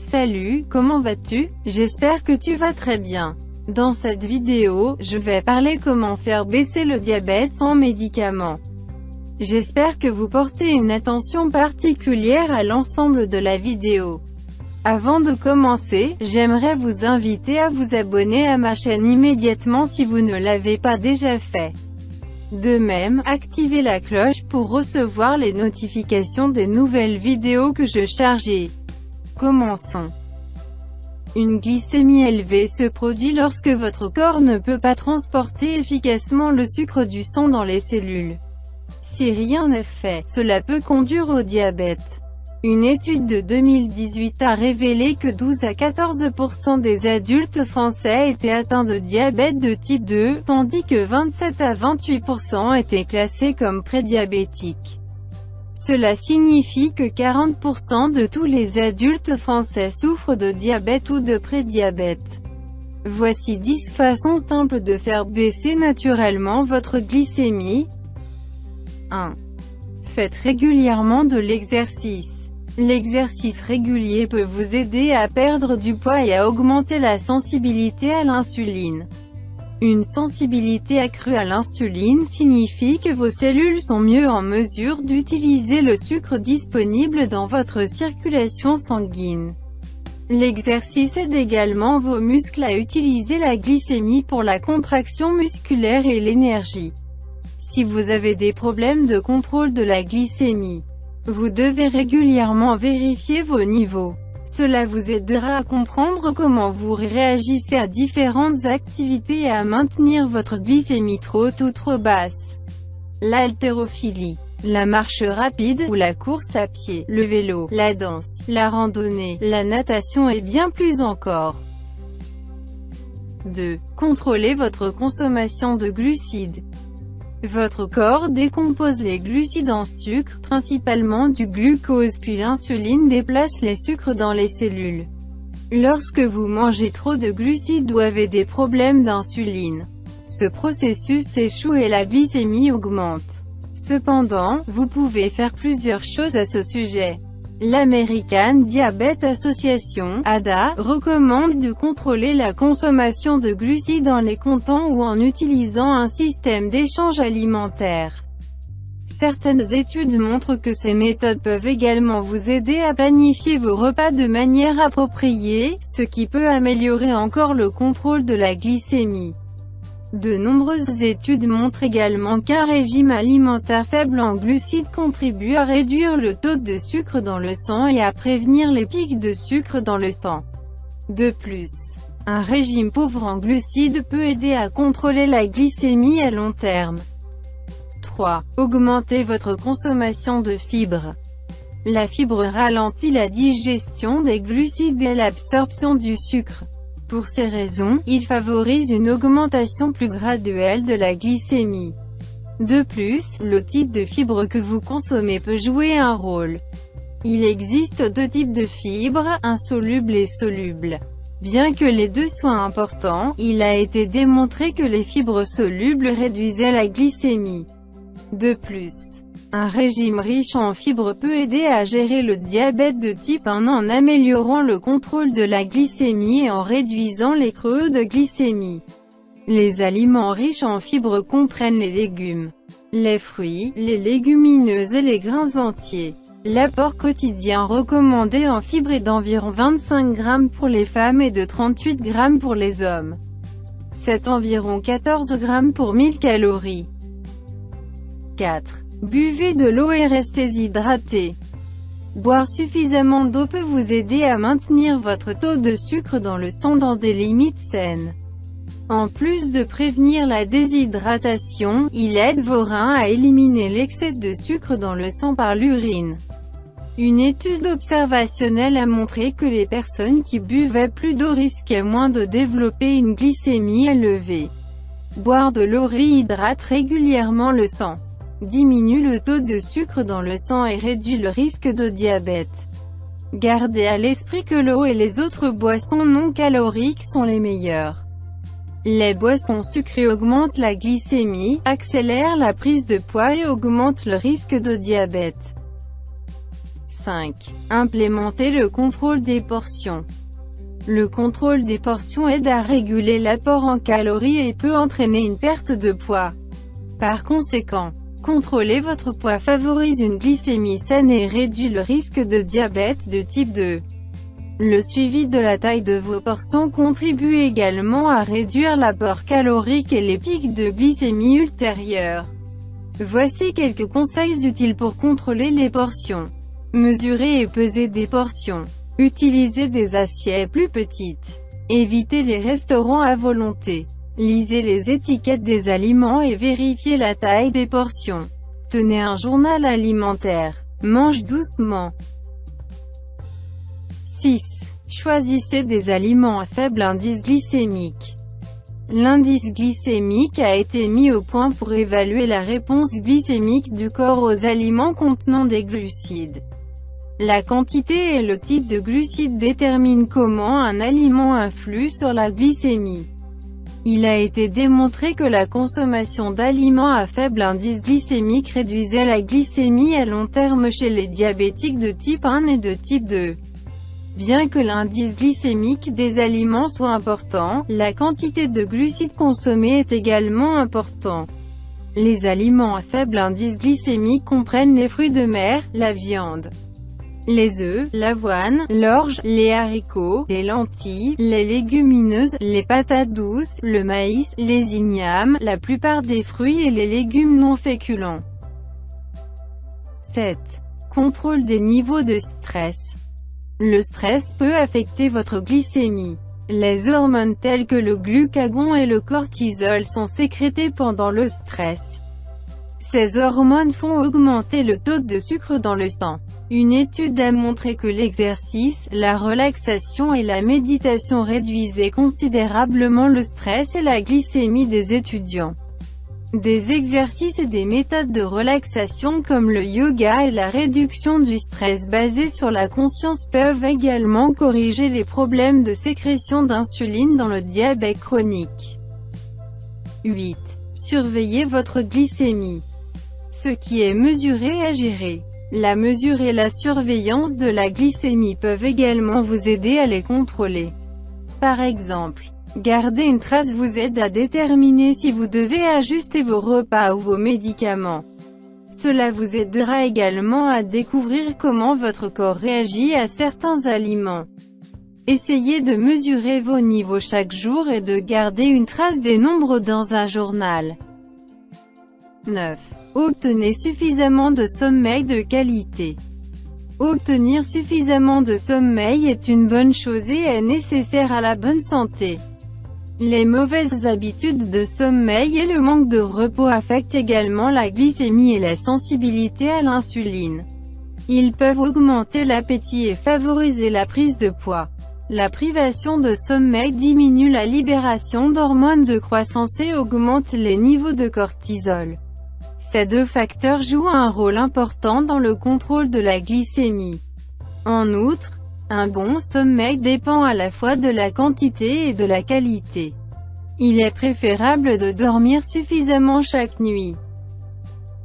Salut, comment vas-tu? J'espère que tu vas très bien. Dans cette vidéo, je vais parler comment faire baisser le diabète sans médicaments. J'espère que vous portez une attention particulière à l'ensemble de la vidéo. Avant de commencer, j'aimerais vous inviter à vous abonner à ma chaîne immédiatement si vous ne l'avez pas déjà fait. De même, activez la cloche pour recevoir les notifications des nouvelles vidéos que je charge. Commençons. Une glycémie élevée se produit lorsque votre corps ne peut pas transporter efficacement le sucre du sang dans les cellules. Si rien n'est fait, cela peut conduire au diabète. Une étude de 2018 a révélé que 12 à 14% des adultes français étaient atteints de diabète de type 2, tandis que 27 à 28% étaient classés comme prédiabétiques. Cela signifie que 40% de tous les adultes français souffrent de diabète ou de prédiabète. Voici 10 façons simples de faire baisser naturellement votre glycémie. 1. Faites régulièrement de l'exercice. L'exercice régulier peut vous aider à perdre du poids et à augmenter la sensibilité à l'insuline. Une sensibilité accrue à l'insuline signifie que vos cellules sont mieux en mesure d'utiliser le sucre disponible dans votre circulation sanguine. L'exercice aide également vos muscles à utiliser la glycémie pour la contraction musculaire et l'énergie. Si vous avez des problèmes de contrôle de la glycémie, vous devez régulièrement vérifier vos niveaux. Cela vous aidera à comprendre comment vous réagissez à différentes activités et à maintenir votre glycémie trop haute ou trop basse. L'haltérophilie, la marche rapide ou la course à pied, le vélo, la danse, la randonnée, la natation et bien plus encore. 2. Contrôlez votre consommation de glucides. Votre corps décompose les glucides en sucre, principalement du glucose, puis l'insuline déplace les sucres dans les cellules. Lorsque vous mangez trop de glucides ou avez des problèmes d'insuline, ce processus échoue et la glycémie augmente. Cependant, vous pouvez faire plusieurs choses à ce sujet. L'American Diabetes Association, ADA, recommande de contrôler la consommation de glucides en les comptant ou en utilisant un système d'échange alimentaire. Certaines études montrent que ces méthodes peuvent également vous aider à planifier vos repas de manière appropriée, ce qui peut améliorer encore le contrôle de la glycémie. De nombreuses études montrent également qu'un régime alimentaire faible en glucides contribue à réduire le taux de sucre dans le sang et à prévenir les pics de sucre dans le sang. De plus, un régime pauvre en glucides peut aider à contrôler la glycémie à long terme. 3. Augmentez votre consommation de fibres. La fibre ralentit la digestion des glucides et l'absorption du sucre. Pour ces raisons, il favorise une augmentation plus graduelle de la glycémie. De plus, le type de fibre que vous consommez peut jouer un rôle. Il existe deux types de fibres, insolubles et solubles. Bien que les deux soient importants, il a été démontré que les fibres solubles réduisaient la glycémie. De plus, un régime riche en fibres peut aider à gérer le diabète de type 1 en améliorant le contrôle de la glycémie et en réduisant les creux de glycémie. Les aliments riches en fibres comprennent les légumes, les fruits, les légumineuses et les grains entiers. L'apport quotidien recommandé en fibres est d'environ 25 g pour les femmes et de 38 g pour les hommes. C'est environ 14 g pour 1000 calories. 4. Buvez de l'eau et restez hydraté. Boire suffisamment d'eau peut vous aider à maintenir votre taux de sucre dans le sang dans des limites saines. En plus de prévenir la déshydratation, il aide vos reins à éliminer l'excès de sucre dans le sang par l'urine. Une étude observationnelle a montré que les personnes qui buvaient plus d'eau risquaient moins de développer une glycémie élevée. Boire de l'eau réhydrate régulièrement le sang, diminue le taux de sucre dans le sang et réduit le risque de diabète. Gardez à l'esprit que l'eau et les autres boissons non caloriques sont les meilleures. Les boissons sucrées augmentent la glycémie, accélèrent la prise de poids et augmentent le risque de diabète. 5. Implémenter le contrôle des portions. Le contrôle des portions aide à réguler l'apport en calories et peut entraîner une perte de poids. Par conséquent, contrôler votre poids favorise une glycémie saine et réduit le risque de diabète de type 2. Le suivi de la taille de vos portions contribue également à réduire l'apport calorique et les pics de glycémie ultérieurs. Voici quelques conseils utiles pour contrôler les portions. Mesurer et peser des portions. Utilisez des assiettes plus petites. Évitez les restaurants à volonté. Lisez les étiquettes des aliments et vérifiez la taille des portions. Tenez un journal alimentaire. Mange doucement. 6. Choisissez des aliments à faible indice glycémique. L'indice glycémique a été mis au point pour évaluer la réponse glycémique du corps aux aliments contenant des glucides. La quantité et le type de glucides déterminent comment un aliment influe sur la glycémie. Il a été démontré que la consommation d'aliments à faible indice glycémique réduisait la glycémie à long terme chez les diabétiques de type 1 et de type 2. Bien que l'indice glycémique des aliments soit important, la quantité de glucides consommés est également importante. Les aliments à faible indice glycémique comprennent les fruits de mer, la viande, les œufs, l'avoine, l'orge, les haricots, les lentilles, les légumineuses, les patates douces, le maïs, les ignames, la plupart des fruits et les légumes non féculents. 7. Contrôle des niveaux de stress. Le stress peut affecter votre glycémie. Les hormones telles que le glucagon et le cortisol sont sécrétées pendant le stress. Ces hormones font augmenter le taux de sucre dans le sang. Une étude a montré que l'exercice, la relaxation et la méditation réduisaient considérablement le stress et la glycémie des étudiants. Des exercices et des méthodes de relaxation comme le yoga et la réduction du stress basés sur la conscience peuvent également corriger les problèmes de sécrétion d'insuline dans le diabète chronique. 8. Surveillez votre glycémie. Ce qui est mesuré à gérer. La mesure et la surveillance de la glycémie peuvent également vous aider à les contrôler. Par exemple, garder une trace vous aide à déterminer si vous devez ajuster vos repas ou vos médicaments. Cela vous aidera également à découvrir comment votre corps réagit à certains aliments. Essayez de mesurer vos niveaux chaque jour et de garder une trace des nombres dans un journal. 9. Obtenez suffisamment de sommeil de qualité. Obtenir suffisamment de sommeil est une bonne chose et est nécessaire à la bonne santé. Les mauvaises habitudes de sommeil et le manque de repos affectent également la glycémie et la sensibilité à l'insuline. Ils peuvent augmenter l'appétit et favoriser la prise de poids. La privation de sommeil diminue la libération d'hormones de croissance et augmente les niveaux de cortisol. Ces deux facteurs jouent un rôle important dans le contrôle de la glycémie. En outre, un bon sommeil dépend à la fois de la quantité et de la qualité. Il est préférable de dormir suffisamment chaque nuit.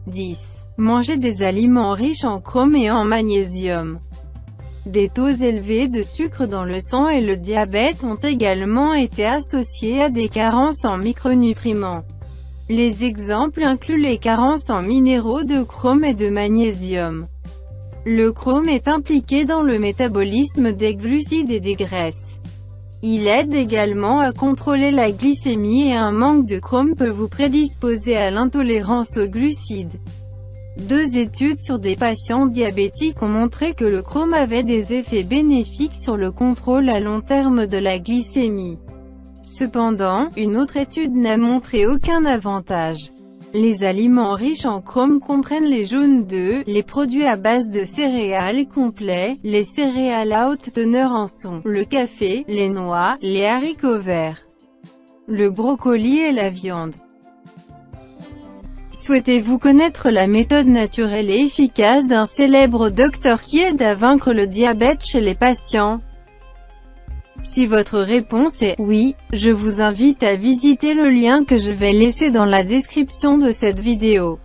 10. Manger des aliments riches en chrome et en magnésium. Des taux élevés de sucre dans le sang et le diabète ont également été associés à des carences en micronutriments. Les exemples incluent les carences en minéraux de chrome et de magnésium. Le chrome est impliqué dans le métabolisme des glucides et des graisses. Il aide également à contrôler la glycémie et un manque de chrome peut vous prédisposer à l'intolérance aux glucides. 2 études sur des patients diabétiques ont montré que le chrome avait des effets bénéfiques sur le contrôle à long terme de la glycémie. Cependant, une autre étude n'a montré aucun avantage. Les aliments riches en chrome comprennent les jaunes d'œufs, les produits à base de céréales complets, les céréales à haute teneur en son, le café, les noix, les haricots verts, le brocoli et la viande. Souhaitez-vous connaître la méthode naturelle et efficace d'un célèbre docteur qui aide à vaincre le diabète chez les patients? Si votre réponse est « oui », je vous invite à visiter le lien que je vais laisser dans la description de cette vidéo.